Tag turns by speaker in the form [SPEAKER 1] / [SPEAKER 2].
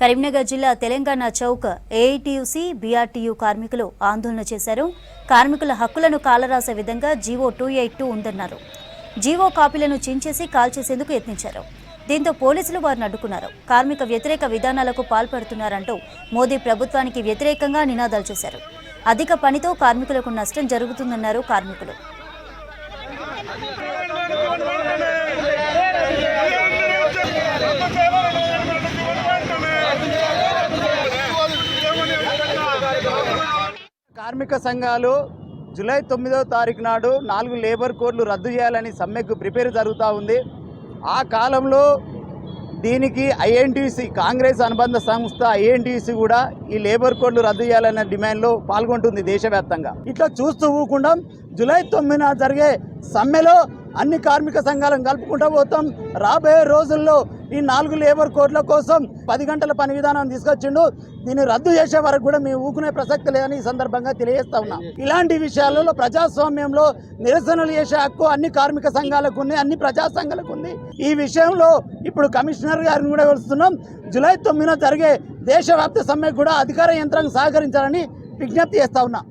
[SPEAKER 1] కరీంనగర్ జిల్లా Telangana Chowk AITUC BRTU కార్మికులు ఆందోళన చేశారు. కార్మికుల హక్కులను కాలరాసే విధంగా జీవో 282 ఉందన్నారు. జీవో కాపీలను చించేసి కాల్చేసేందుకు యత్నించారు. దీంతో పోలీసులు వారిని అడ్డుకున్నారు. కార్మిక వ్యతిరేక విధానాలకు పాల్పడుతున్నారంటూ మోదీ ప్రభుత్వానికి వ్యతిరేకంగా నినాదాలు చేశారు. అధిక పనితో కార్మికులకు నష్టం జరుగుతుందన్నారు కార్మికులు.
[SPEAKER 2] కార్మిక సంఘాలు జూలై 9వ తారీఖు నాడు 4 లేబర్ కోడ్లు రద్దు చేయాలని సమ్మెకు ప్రిపేర్ జరుగుతూ ఉంది. ఆ కాలంలో దీనికి ఐఎన్టీసీ కాంగ్రెస్ అనుబంధ సంస్థ ఐఎన్టీసీ కూడా ఈ లేబర్ కోడ్లు రద్దు చేయాలనే డిమాండ్లో పాల్గొంటుంది దేశవ్యాప్తంగా. ఇట్లా చూస్తూ ఊకుండా జూలై 9న జరిగే సమ్మెలో అన్ని కార్మిక సంఘాలను కలుపుకుంటూ పోతాం. రాబోయే రోజుల్లో ఈ 4 లేబర్ కోడ్ల కోసం 10 గంటల పని విధానం తీసుకొచ్చిండు. దీన్ని రద్దు చేసే వరకు కూడా మేము ఊకునే ప్రసక్తి లేదని ఈ సందర్భంగా తెలియజేస్తా ఉన్నాం. ఇలాంటి విషయాలలో ప్రజాస్వామ్యంలో నిరసనలు చేసే హక్కు అన్ని కార్మిక సంఘాలకు ఉంది, అన్ని ప్రజా సంఘాలకు ఉంది. ఈ విషయంలో ఇప్పుడు కమిషనర్ గారిని కూడా కలుస్తున్నాం. జూలై 9న జరిగే దేశవ్యాప్త సమ్మెకు కూడా అధికార యంత్రాంగం సహకరించాలని విజ్ఞప్తి చేస్తా ఉన్నా.